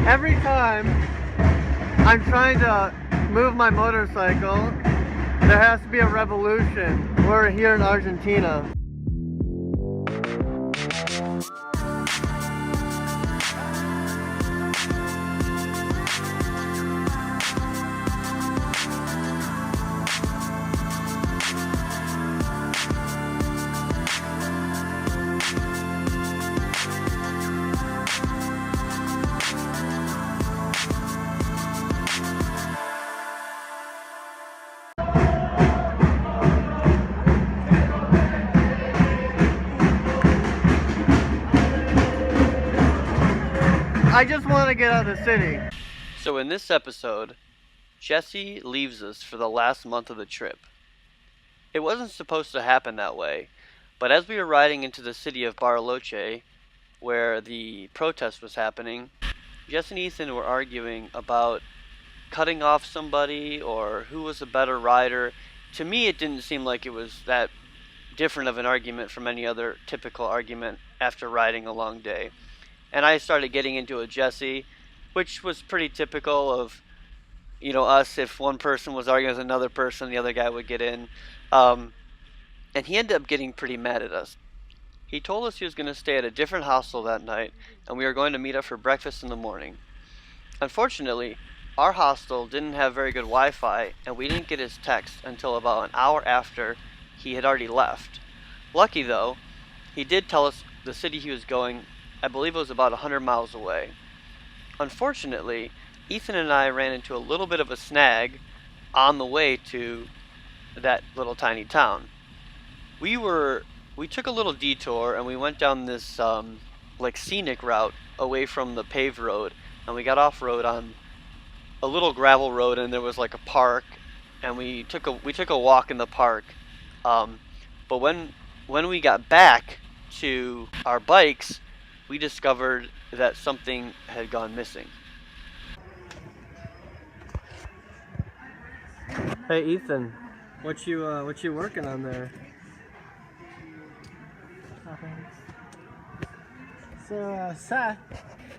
Every time I'm trying to move my motorcycle, there has to be a revolution. We're here in Argentina. I just want to get out of the city. So in this episode, Jessie leaves us for the last month of the trip. It wasn't supposed to happen that way, but as we were riding into the city of Bariloche, where the protest was happening, Jess and Ethan were arguing about cutting off somebody or who was a better rider. To me, it didn't seem like it was that different of an argument from any other typical argument after riding a long day. And I started getting into a Jessie, which was pretty typical of, us. If one person was arguing with another person, the other guy would get in. And he ended up getting pretty mad at us. He told us he was going to stay at a different hostel that night, and we were going to meet up for breakfast in the morning. Unfortunately, our hostel didn't have very good Wi-Fi, and we didn't get his text until about an hour after he had already left. Lucky though, he did tell us the city he was going. I believe it was about 100 miles away. Unfortunately, Ethan and I ran into a little bit of a snag on the way to that little tiny town. We took a little detour and we went down this scenic route away from the paved road, and we got off road on a little gravel road, and there was like a park, and we took a walk in the park. But when we got back to our bikes, we discovered that something had gone missing. Hey Ethan, what you working on there? Nothing. So Seth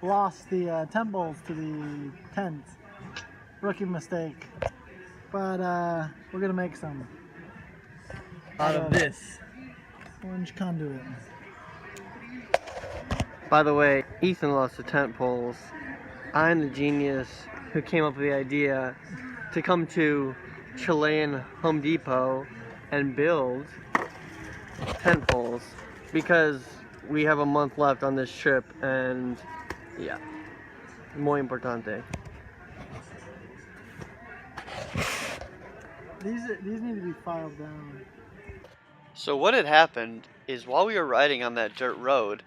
lost the temples to the tent. Rookie mistake. But we're gonna make some Out of this orange conduit. By the way, Ethan lost the tent poles. I'm the genius who came up with the idea to come to Chilean Home Depot and build tent poles, because we have a month left on this trip, and yeah, muy importante. These need to be filed down. So what had happened is, while we were riding on that dirt road,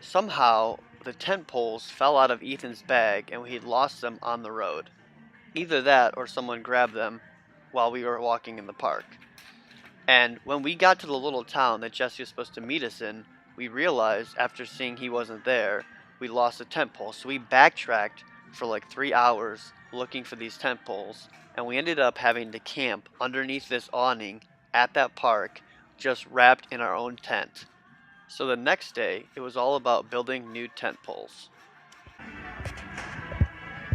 somehow the tent poles fell out of Ethan's bag and we had lost them on the road. Either that or someone grabbed them while we were walking in the park. And when we got to the little town that Jessie was supposed to meet us in, we realized, after seeing he wasn't there, we lost a tent pole. So we backtracked for like 3 hours looking for these tent poles, and we ended up having to camp underneath this awning at that park, just wrapped in our own tent. So the next day, it was all about building new tent poles.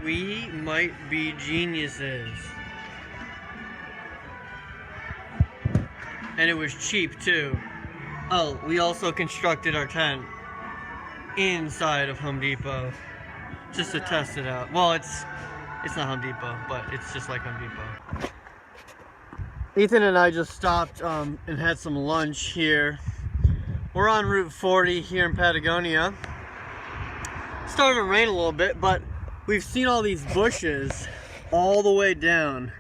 We might be geniuses. And it was cheap too. Oh, we also constructed our tent inside of Home Depot just to test it out. Well, it's not Home Depot, but it's just like Home Depot. Ethan and I just stopped and had some lunch here. We're on Route 40 here in Patagonia. It's starting to rain a little bit, but we've seen all these bushes all the way down.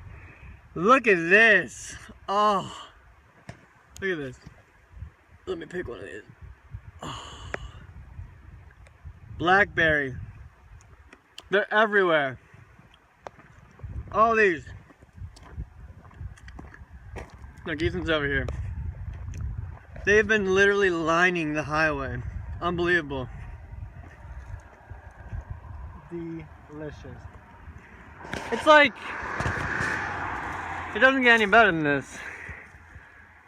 Look at this. Oh, look at this. Let me pick one of these. Oh. Blackberry. They're everywhere. All these. Look, Ethan's over here. They've been literally lining the highway. Unbelievable. Delicious. It's like, it doesn't get any better than this.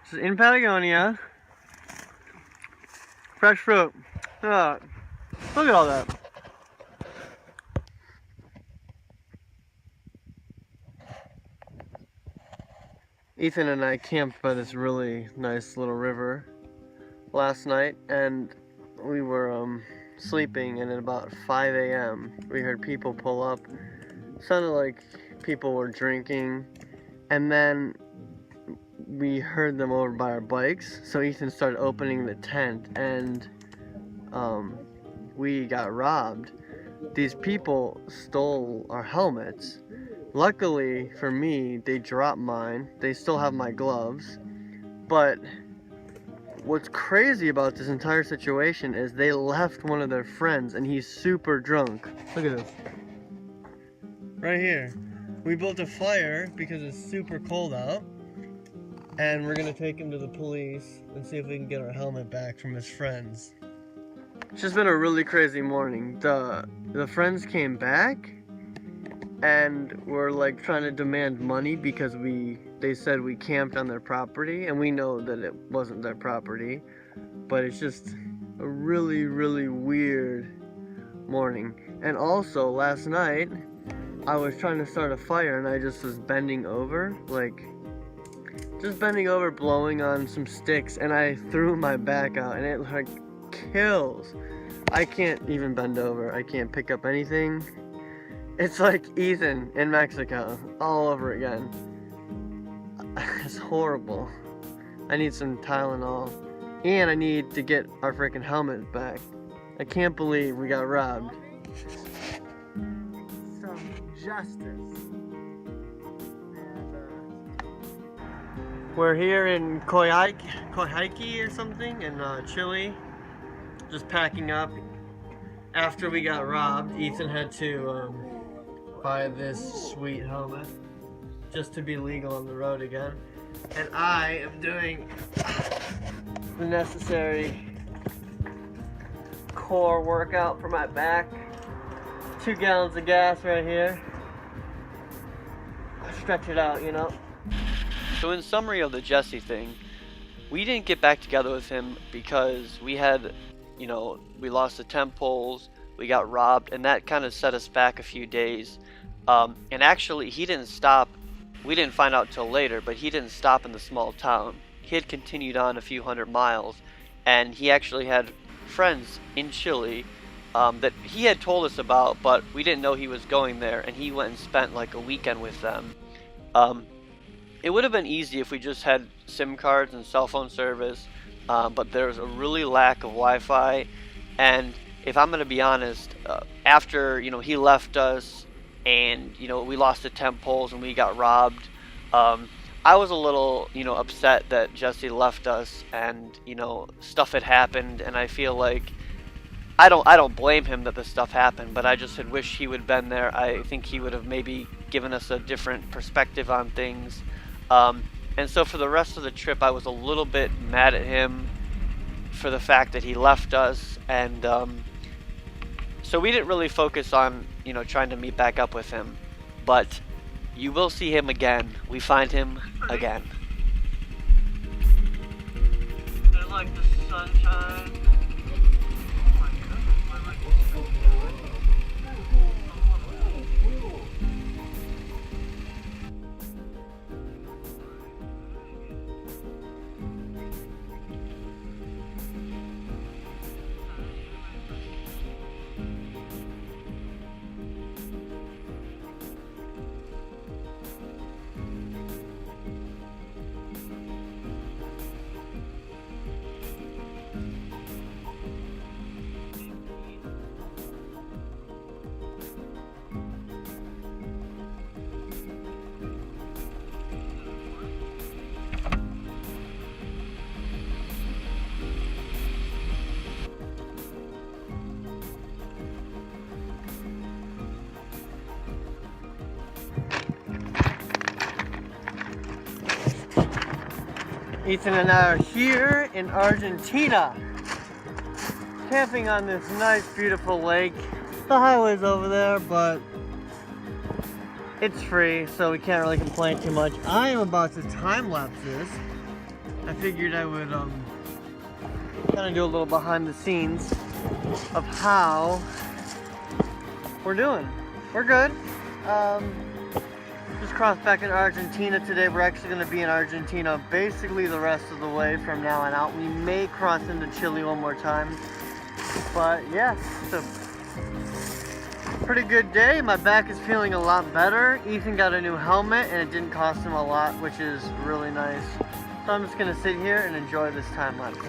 This is in Patagonia. Fresh fruit. Look at all that. Ethan and I camped by this really nice little river last night, and we were sleeping, and at about 5 a.m. we heard people pull up. Sounded like people were drinking, and then we heard them over by our bikes, so Ethan started opening the tent, and we got robbed. These people stole our helmets. Luckily for me, they dropped mine. They still have my gloves. But what's crazy about this entire situation is they left one of their friends, and he's super drunk. Look at this. Right here. We built a fire because it's super cold out. And we're gonna take him to the police and see if we can get our helmet back from his friends. It's just been a really crazy morning. The friends came back and were like trying to demand money because they said we camped on their property, and we know that it wasn't their property, but it's just a really, really weird morning. And also last night I was trying to start a fire, and I just was bending over, blowing on some sticks, and I threw my back out, and it like kills. I can't even bend over. I can't pick up anything. It's like Ethan in Mexico all over again. It's horrible. I need some Tylenol, and I need to get our freaking helmet back. I can't believe we got robbed. Some justice. We're here in Coyhaique or something in Chile, just packing up. After we got robbed, Ethan had to buy this sweet helmet just to be legal on the road again. And I am doing the necessary core workout for my back. 2 gallons of gas right here. Stretch it out, you know. So in summary of the Jessie thing, we didn't get back together with him because we had, we lost the tent poles, we got robbed, and that kind of set us back a few days. And actually, he didn't stop. We didn't find out till later, but he didn't stop in the small town. He had continued on a few hundred miles, and he actually had friends in Chile that he had told us about, but we didn't know he was going there, and he went and spent like a weekend with them. It would have been easy if we just had SIM cards and cell phone service, but there's a really lack of Wi-Fi, and if I'm going to be honest, after he left us, and we lost the tent poles and we got robbed, I was a little upset that Jessie left us, and stuff had happened, and I feel like I don't blame him that this stuff happened, but I just had wished he would have been there. I think he would have maybe given us a different perspective on things. And so for the rest of the trip, I was a little bit mad at him for the fact that he left us, and so we didn't really focus on trying to meet back up with him, but you will see him again. We find him again. I like the sunshine. Oh my goodness, I like the sunshine. Ethan and I are here in Argentina, camping on this nice, beautiful lake. The highway's over there, but it's free, so we can't really complain too much. I am about to time-lapse this. I figured I would kind of do a little behind the scenes of how we're doing. We're good. Just crossed back in Argentina today. We're actually going to be in Argentina basically the rest of the way from now on out. We may cross into Chile one more time. But yeah, it's a pretty good day. My back is feeling a lot better. Ethan got a new helmet and it didn't cost him a lot, which is really nice. So I'm just going to sit here and enjoy this time lapse.